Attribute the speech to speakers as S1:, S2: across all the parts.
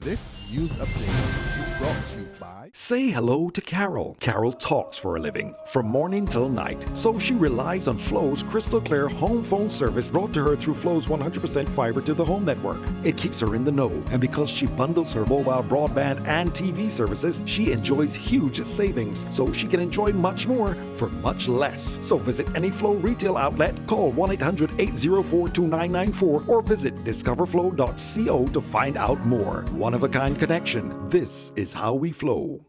S1: This news update is brought to you by...
S2: Say hello to Carol. Carol talks for a living, from morning till night. So she relies on Flo's crystal clear home phone service brought to her through Flo's 100% fiber to the home network. It keeps her in the know, and because she bundles her mobile broadband and TV services, she enjoys huge savings, so she can enjoy much more for much less. So visit any Flo retail outlet, call 1-800-804-2994, or visit discoverflow.co to find out more. One-of-a-kind connection. This is how we flow.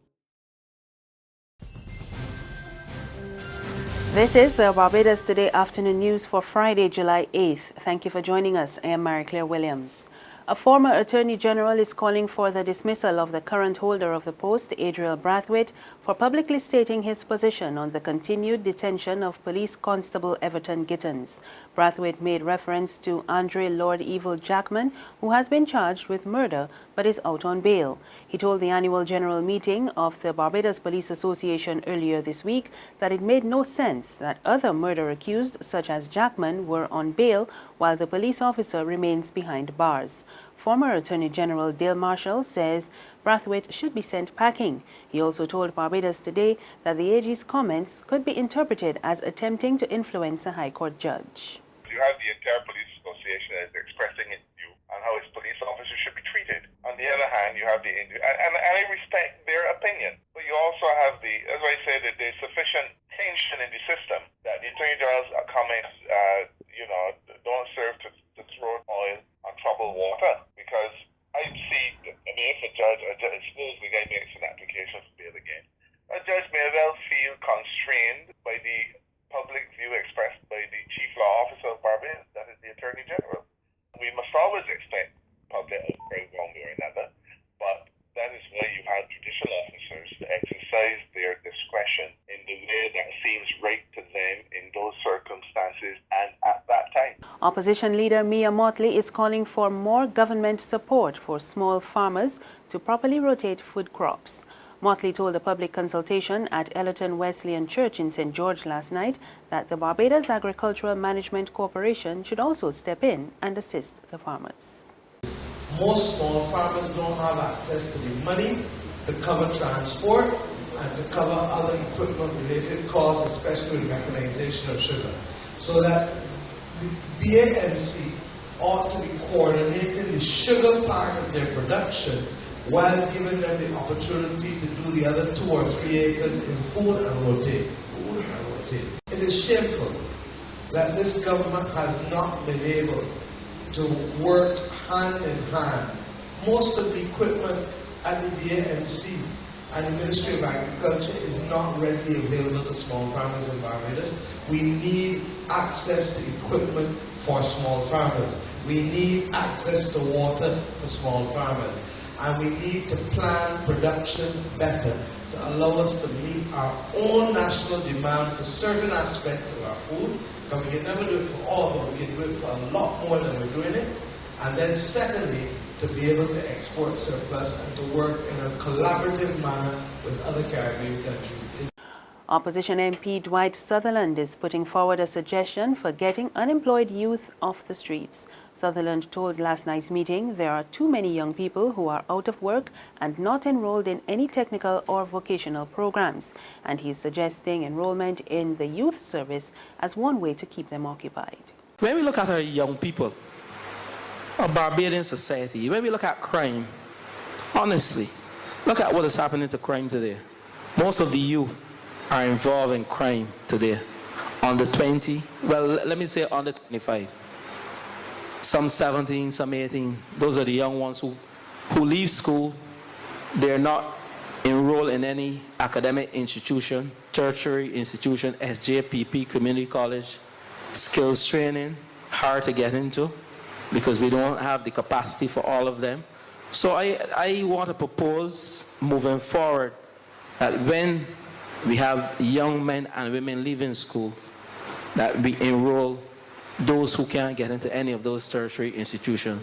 S3: This is the Barbados Today afternoon news for Friday, July 8th. Thank you for joining us. I am Mary Claire Williams. A former Attorney General is calling for the dismissal of the current holder of the post, Adriel Brathwaite, for publicly stating his position on the continued detention of Police Constable Everton Gittins. Brathwaite made reference to Andre Lord Evil Jackman, who has been charged with murder but is out on bail. He told the annual general meeting of the Barbados Police Association earlier this week that it made no sense that other murder accused, such as Jackman, were on bail while the police officer remains behind bars. Former Attorney General Dale Marshall says Brathwaite should be sent packing. He also told Barbados Today that the AG's comments could be interpreted as attempting to influence a High Court judge.
S4: You have the entire police association as expressing its view on how its police officers should be treated. On the other hand, you have and I respect their opinion, but you also have as I said, that there's sufficient tension in the system that the Attorney General's comments, don't serve to throw oil on troubled water. Because if a judge, suppose the guy makes an application for bail again, a judge may well feel constrained by the public view expressed by the Chief Law Officer of Barbados, that is the Attorney General. We must always expect public outcry one way or another, but that is why you have judicial officers to exercise their discretion in the way that seems right to them in those circumstances and at that time.
S3: Opposition leader Mia Motley is calling for more government support for small farmers to properly rotate food crops. Motley told a public consultation at Ellerton Wesleyan Church in St. George last night that the Barbados Agricultural Management Corporation should also step in and assist the farmers.
S5: Most small farmers don't have access to the money to cover transport and to cover other equipment-related costs, especially with mechanization of sugar. So that the BAMC ought to be coordinating the sugar part of their production while giving them the opportunity to do the other 2 or 3 acres in food and rotate. It is shameful that this government has not been able to work hand in hand. Most of the equipment at the BAMC and the Ministry of Agriculture is not readily available to small farmers in Barbados. We need access to equipment for small farmers. We need access to water for small farmers. And we need to plan production better to allow us to meet our own national demand for certain aspects of our food. Because we can never do it for all, but we can do it for a lot more than we're doing it. And then secondly, to be able to export surplus and to work in a collaborative manner with other Caribbean countries.
S3: Opposition MP Dwight Sutherland is putting forward a suggestion for getting unemployed youth off the streets. Sutherland told last night's meeting there are too many young people who are out of work and not enrolled in any technical or vocational programs, and he's suggesting enrollment in the youth service as one way to keep them occupied.
S6: When we look at our young people, our Barbadian society, when we look at crime, honestly, look at what is happening to crime today. Most of the youth are involved in crime today. Under 20, well, let me say under 25. Some 17, some 18. Those are the young ones who leave school. They're not enrolled in any academic institution, tertiary institution, SJPP, community college, skills training, hard to get into because we don't have the capacity for all of them. So I want to propose moving forward that when we have young men and women leaving school, that we enroll those who can't get into any of those tertiary institutions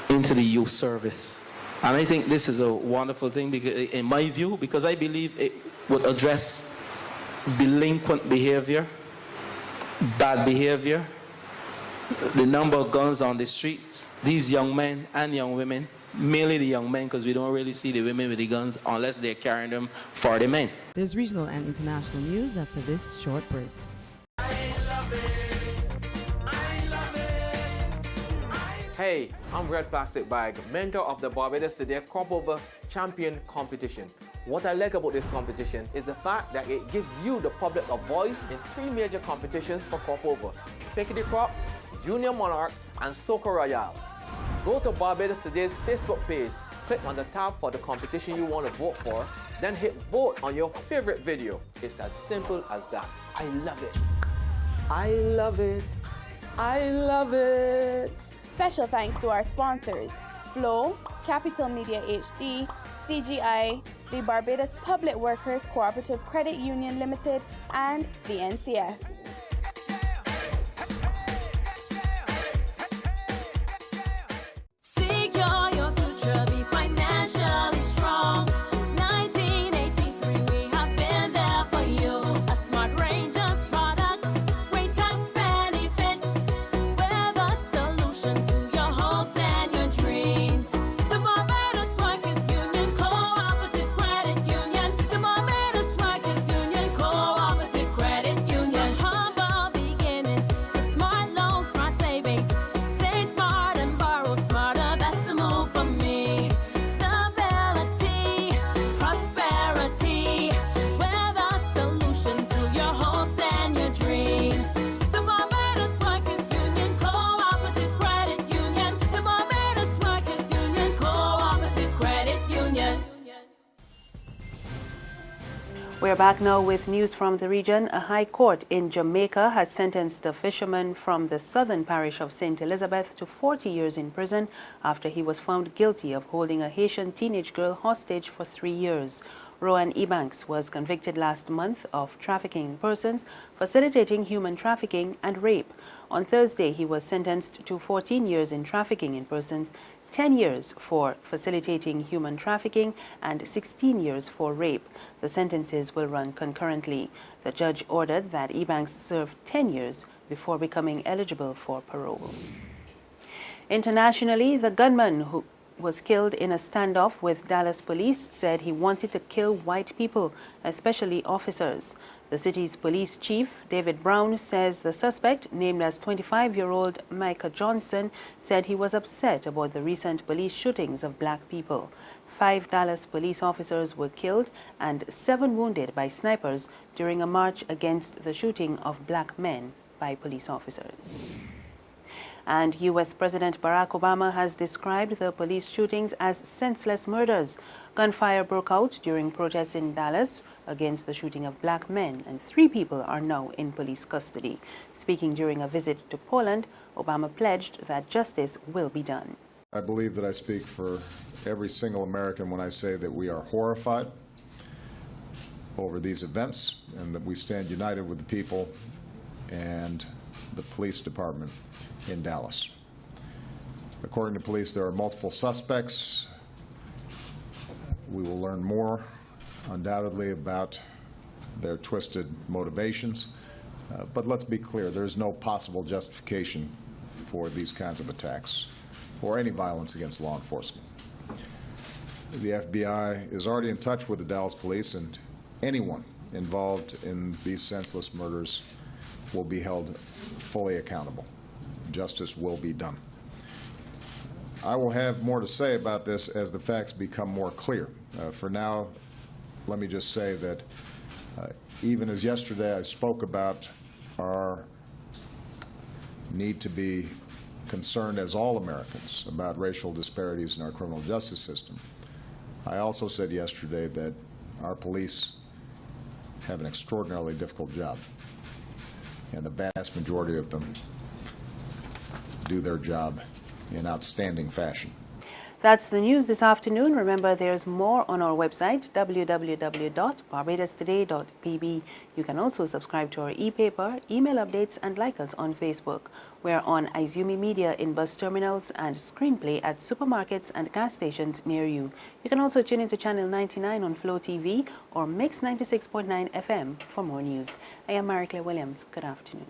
S6: into the youth service. And I think this is a wonderful thing, because, in my view, because I believe it would address delinquent behavior, bad behavior, the number of guns on the streets. These young men and young women mainly the young men, because we don't really see the women with the guns unless they're carrying them for the men.
S7: There's regional and international news after this short break.
S8: Hey, I'm Red Plastic Bag, mentor of the Barbados Today Crop Over Champion Competition. What I like about this competition is the fact that it gives you, the public, a voice in 3 major competitions for crop over: Pickety Crop, Junior Monarch, and Soca Royale. Go to Barbados Today's Facebook page, click on the tab for the competition you want to vote for, then hit vote on your favorite video. It's as simple as that. I love it. I love it. I love it.
S9: Special thanks to our sponsors: Flow, Capital Media HD, CGI, the Barbados Public Workers Cooperative Credit Union Limited, and the NCF.
S10: Secure your future, be financially strong. Since 1983, we have been there for you. A smart range of products, great tax benefits. We're the solution to your hopes and your dreams. The Barbados Workers Union Cooperative Credit Union. The Barbados Workers Union Cooperative Credit Union. Humble beginnings to smart loans, smart savings. Save smart and borrow smarter. That's the move for me. Stability, prosperity. We're the solution to your hopes and your dreams. The Barbados Workers Union Cooperative Credit Union. The Barbados Workers Union Cooperative Credit Union.
S3: We're back now with news from the region. A high court in Jamaica has sentenced a fisherman from the southern parish of St. Elizabeth to 40 years in prison after he was found guilty of holding a Haitian teenage girl hostage for 3 years. Rowan Ebanks was convicted last month of trafficking persons, facilitating human trafficking, and rape. On Thursday, he was sentenced to 14 years in trafficking in persons, 10 years for facilitating human trafficking, and 16 years for rape. The sentences will run concurrently. The judge ordered that Ebanks serve 10 years before becoming eligible for parole. Internationally, the gunman who was killed in a standoff with Dallas police said he wanted to kill white people, especially officers. The city's police chief, David Brown, says the suspect, named as 25-year-old Micah Johnson, said he was upset about the recent police shootings of black people. 5 Dallas police officers were killed and 7 wounded by snipers during a march against the shooting of black men by police officers. And U.S. President Barack Obama has described the police shootings as senseless murders. Gunfire broke out during protests in Dallas against the shooting of black men, and 3 people are now in police custody. Speaking during a visit to Poland, Obama pledged that justice will be done.
S11: I believe that I speak for every single American when I say that we are horrified over these events and that we stand united with the people and the police department in Dallas. According to police, there are multiple suspects. We will learn more, undoubtedly, about their twisted motivations. But let's be clear, there's no possible justification for these kinds of attacks or any violence against law enforcement. The FBI is already in touch with the Dallas police, and anyone involved in these senseless murders will be held fully accountable. Justice will be done. I will have more to say about this as the facts become more clear. For now, let me just say that even as yesterday I spoke about our need to be concerned as all Americans about racial disparities in our criminal justice system, I also said yesterday that our police have an extraordinarily difficult job, and the vast majority of them do their job in outstanding fashion.
S3: That's the news this afternoon. Remember, there's more on our website, www.barbadostoday.pb. You can also subscribe to our e-paper, email updates, and like us on Facebook. We're on Izumi Media in bus terminals and Screenplay at supermarkets and gas stations near you. You can also tune into Channel 99 on Flow TV or Mix 96.9 FM for more news. I am Mary Claire Williams. Good afternoon.